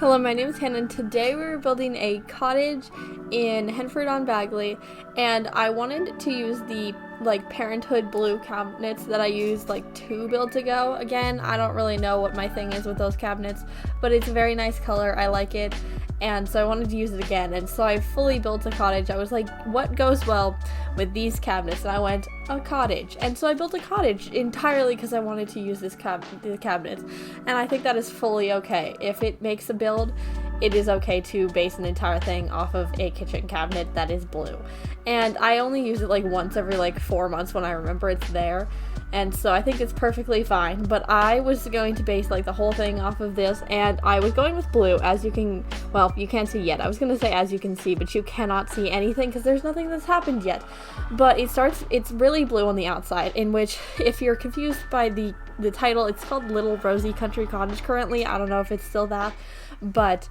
Hello, my name is Hannah, and today we were building a cottage in Henford-On-Bagley, and I wanted to use the Parenthood blue cabinets that I used like 2 builds ago. Again, I don't really know what my thing is with those cabinets, but it's a very nice color. I like it, and so I wanted to use it again. And so I fully built a cottage. I was like, what goes well with these cabinets? And I went, a cottage. And so I built a cottage entirely because I wanted to use the cabinets, and I think that is fully okay. If it makes a build, it is okay to base an entire thing off of a kitchen cabinet that is blue. And I only use it like once every 4 months when I remember it's there, and so I think it's perfectly fine. But I was going to base the whole thing off of this, and I was going with blue, as you can, well, you can't see yet. I was going to say as you can see, but you cannot see anything because there's nothing that's happened yet. But it's really blue on the outside, in which, if you're confused by the title, it's called Little Rosy Country Cottage currently. I don't know if it's still that, but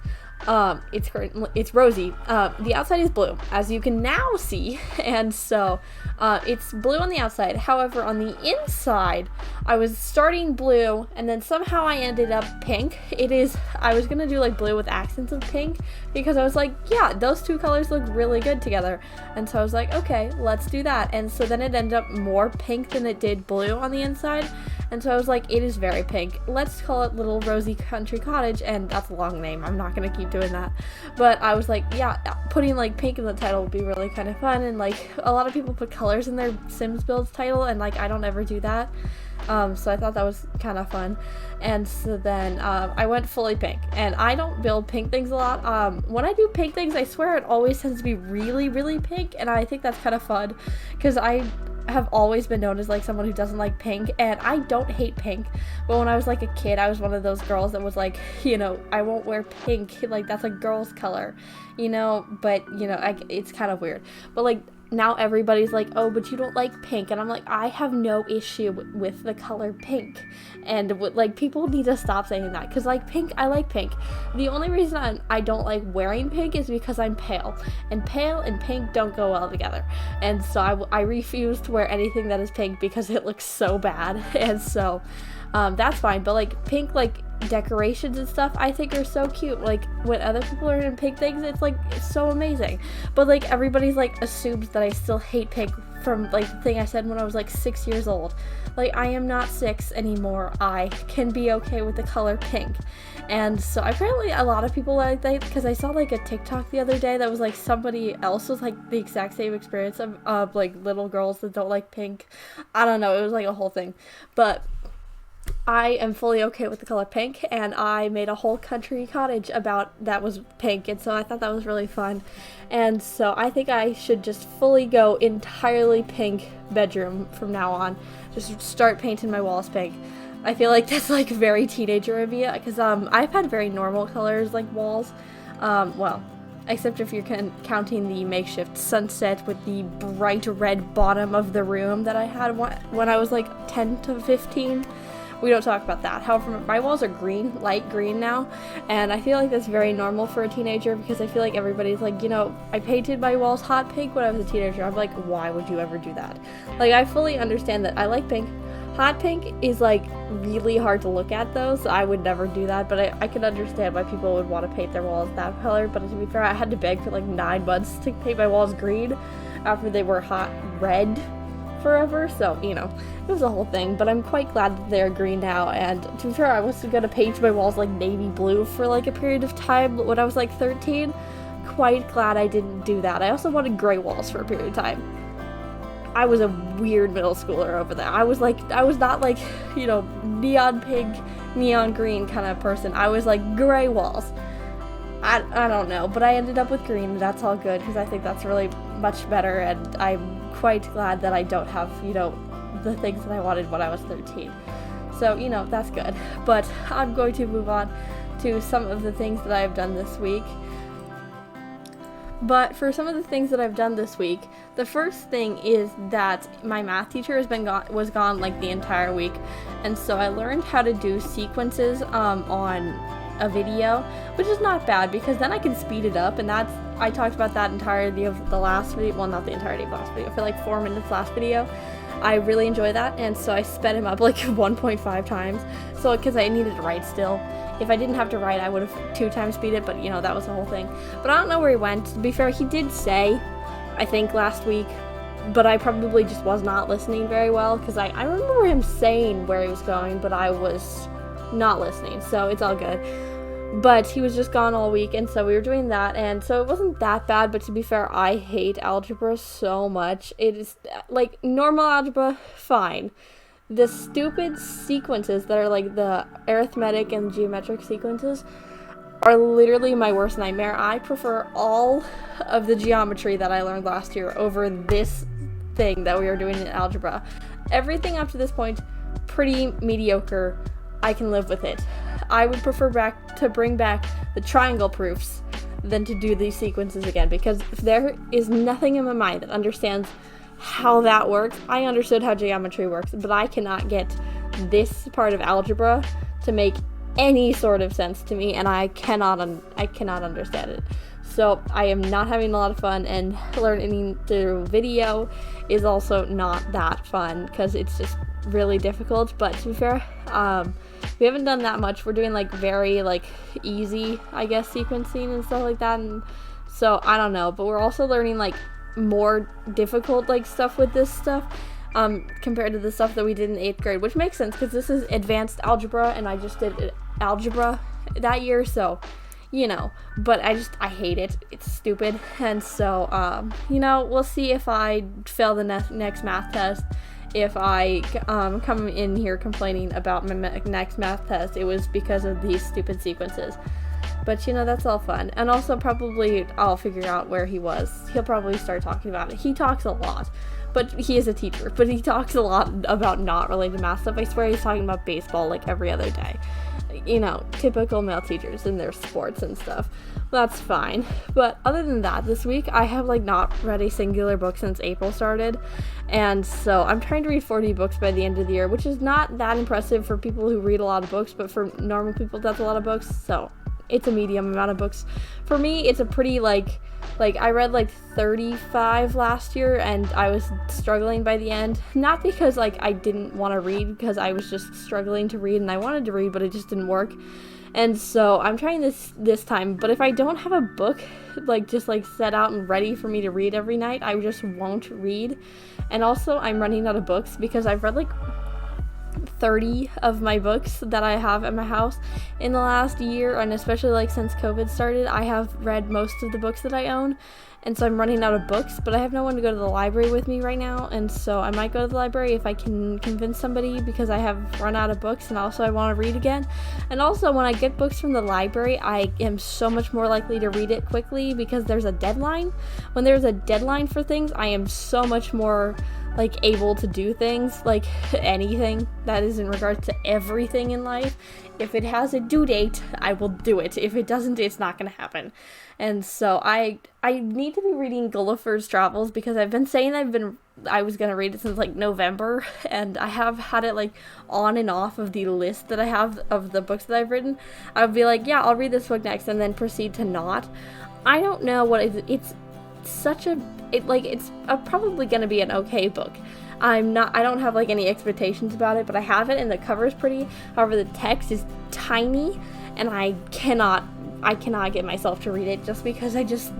it's Rosy. The outside is blue, as you can now see, and so it's blue on the outside. However, on the inside, I was starting blue, and then somehow I ended up pink. I was gonna do blue with accents of pink, because I was like, yeah, those two colors look really good together, and so I was like, okay, let's do that. And so then it ended up more pink than it did blue on the inside, and so I was like, it is very pink. Let's call it Little Rosy Country Cottage, and that's a long name. I'm not gonna keep doing that. But I was like, yeah, putting pink in the title would be really kind of fun, and a lot of people put colors in their Sims builds title, and I don't ever do that. So I thought that was kind of fun. And so then I went fully pink, and I don't build pink things a lot. When I do pink things, I swear it always tends to be really, really pink, and I think that's kind of fun, because I have always been known as someone who doesn't like pink, and I don't hate pink, but when I was a kid, I was one of those girls that was I won't wear pink, that's a girl's color, but it's kind of weird. But now everybody's oh, but you don't like pink, and I'm like, I have no issue with the color pink, and people need to stop saying that, because pink, I like pink. The only reason I don't like wearing pink is because I'm pale, and pale and pink don't go well together, and so I refuse to wear anything that is pink because it looks so bad. And so that's fine. But pink decorations and stuff, I think are so cute. When other people are in pink things, it's so amazing. But everybody's assumes that I still hate pink from the thing I said when I was 6 years old. I am not 6 anymore. I can be okay with the color pink. And so apparently a lot of people like that, because I saw a TikTok the other day that was somebody else was the exact same experience of little girls that don't like pink. I don't know, it was a whole thing. But I am fully okay with the color pink, and I made a whole country cottage about that was pink, and so I thought that was really fun. And so I think I should just fully go entirely pink bedroom from now on. Just start painting my walls pink. I feel that's very teenager of me, because I've had very normal colors walls. Well, except if you're counting the makeshift sunset with the bright red bottom of the room that I had when I was 10 to 15. We don't talk about that. However, my walls are green, light green now, and I feel that's very normal for a teenager, because I feel everybody's I painted my walls hot pink when I was a teenager. I'm why would you ever do that? I fully understand that I like pink. Hot pink is really hard to look at though, so I would never do that, but I can understand why people would want to paint their walls that color. But to be fair, I had to beg for 9 months to paint my walls green after they were hot red forever, so it was a whole thing. But I'm quite glad that they're green now, and to be fair, I was gonna paint my walls navy blue for a period of time when I was 13. Quite glad I didn't do that. I also wanted gray walls for a period of time. I was a weird middle schooler over there. I was not neon pink, neon green kind of person. I was gray walls. I don't know, but I ended up with green, and that's all good, because I think that's really much better, and I'm quite glad that I don't have, the things that I wanted when I was 13. So, that's good. But I'm going to move on to some of the things that I've done this week. But for some of the things that I've done this week, the first thing is that my math teacher was gone the entire week, and so I learned how to do sequences on a video, which is not bad, because then I can speed it up, and I talked about that entirety of the last video, well, not the entirety of the last video, for 4 minutes last video, I really enjoy that, and so I sped him up like 1.5 times. So, because I needed to write still. If I didn't have to write, I would have 2 times speed it, but you know, that was the whole thing. But I don't know where he went. To be fair, he did say, I think last week, but I probably just was not listening very well, because I remember him saying where he was going, but I was not listening, so it's all good. But he was just gone all week, and so we were doing that, and so it wasn't that bad, but to be fair, I hate algebra so much. It is, like, normal algebra, fine. The stupid sequences that are, like, the arithmetic and geometric sequences are literally my worst nightmare. I prefer all of the geometry that I learned last year over this thing that we were doing in algebra. Everything up to this point, pretty mediocre. I can live with it. I would prefer to bring back the triangle proofs than to do these sequences again, because if there is nothing in my mind that understands how that works. I understood how geometry works, but I cannot get this part of algebra to make any sort of sense to me, and I cannot understand it. So I am not having a lot of fun, and learning through video is also not that fun because it's just really difficult. But to be fair, we haven't done that much. We're doing like very like easy, I guess, sequencing and stuff like that, and so I don't know, but we're also learning like more difficult like stuff with this stuff compared to the stuff that we did in 8th grade, which makes sense because this is advanced algebra and I just did algebra that year, so you know, but I hate it. It's stupid. And so you know, we'll see if I fail the next math test. If I come in here complaining about my next math test, it was because of these stupid sequences. But you know, that's all fun. And also probably I'll figure out where he was. He'll probably start talking about it. He talks a lot, but he is a teacher, but he talks a lot about not related math stuff. I swear he's talking about baseball like every other day. You know, typical male teachers in their sports and stuff. That's fine. But other than that, this week I have like not read a singular book since April started. And so I'm trying to read 40 books by the end of the year, which is not that impressive for people who read a lot of books, but for normal people that's a lot of books. So it's a medium amount of books. For me, it's a pretty like I read like 35 last year and I was struggling by the end. Not because like I didn't want to read, because I was just struggling to read and I wanted to read, but it just didn't work. And so I'm trying this time, but if I don't have a book like just like set out and ready for me to read every night, I just won't read. And also I'm running out of books because I've read like 30 of my books that I have at my house in the last year, and especially like since COVID started, I have read most of the books that I own, and so I'm running out of books, but I have no one to go to the library with me right now, and so I might go to the library if I can convince somebody, because I have run out of books, and also I want to read again. And also when I get books from the library, I am so much more likely to read it quickly because there's a deadline. When there's a deadline for things, I am so much more like able to do things, like anything that is in regards to everything in life. If it has a due date, I will do it. If it doesn't, it's not gonna happen. And so I need to be reading Gulliver's Travels because I've been saying I was gonna read it since like November, and I have had it like on and off of the list that I have of the books that I've written. I would be like, yeah, I'll read this book next, and then proceed to not. I don't know what it's probably gonna be an okay book. I don't have like any expectations about it, but I have it and the cover is pretty. However, the text is tiny and I cannot get myself to read it just because I just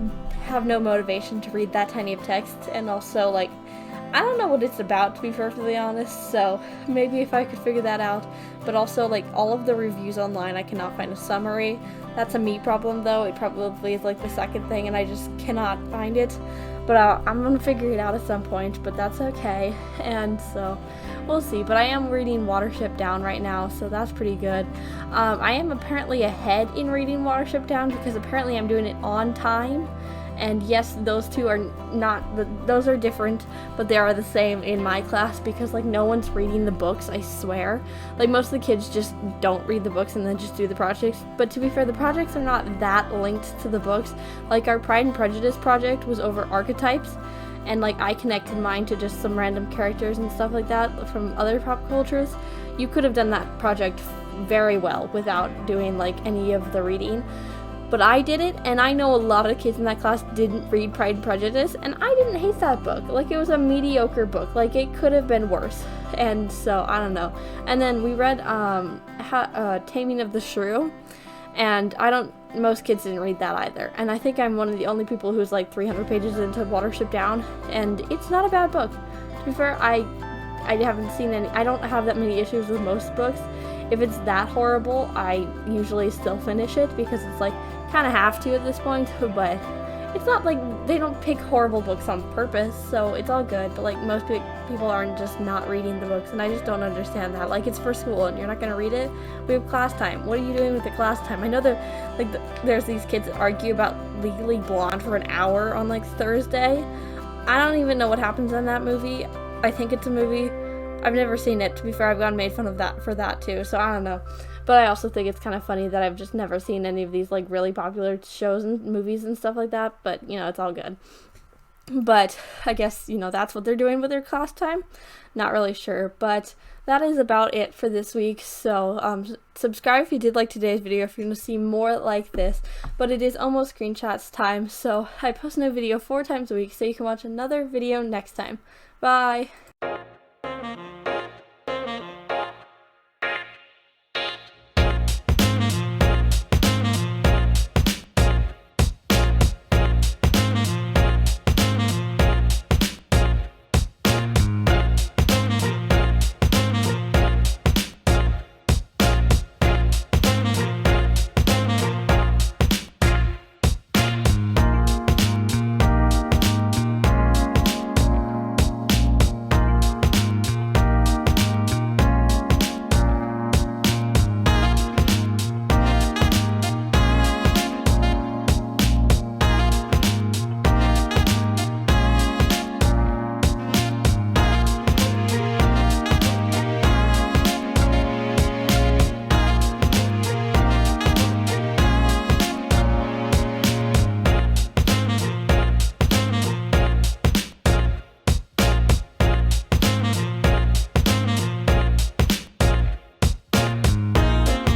have no motivation to read that tiny of text. And also like, I don't know what it's about, to be perfectly honest, so maybe if I could figure that out. But also like all of the reviews online, I cannot find a summary. That's a me problem though. It probably is like the second thing and I just cannot find it. But I'm gonna figure it out at some point, but that's okay. And so we'll see. But I am reading Watership Down right now, so that's pretty good. I am apparently ahead in reading Watership Down because apparently I'm doing it on time. And yes, those two are those are different, but they are the same in my class because like no one's reading the books, I swear. Like most of the kids just don't read the books and then just do the projects. But to be fair, the projects are not that linked to the books. Like our Pride and Prejudice project was over archetypes, and like I connected mine to just some random characters and stuff like that from other pop cultures. You could have done that project very well without doing like any of the reading. but I did it, and I know a lot of kids in that class didn't read Pride and Prejudice, and I didn't hate that book. Like, it was a mediocre book. Like, it could have been worse. And so, I don't know. And then we read Taming of the Shrew, and most kids didn't read that either. And I think I'm one of the only people who's like 300 pages into Watership Down, and it's not a bad book. To be fair, I haven't seen any, I don't have that many issues with most books. If it's that horrible, I usually still finish it because it's like, kind of have to at this point, but it's not like they don't pick horrible books on purpose, so it's all good. But like, most people aren't just not reading the books, and I just don't understand that. Like, it's for school and you're not gonna read it. We have class time. What are you doing with the class time? I know there's these kids that argue about Legally Blonde for an hour on like Thursday. I don't even know what happens in that movie. I think it's a movie. I've never seen it. To be fair, I've gotten made fun of that for that too, so I don't know. But I also think it's kind of funny that I've just never seen any of these like really popular shows and movies and stuff like that, but it's all good. But I guess, that's what they're doing with their class time. Not really sure, but that is about it for this week. So subscribe if you did like today's video if you're going to see more like this. But it is almost screenshots time, so I post a new video 4 times a week, so you can watch another video next time. Bye!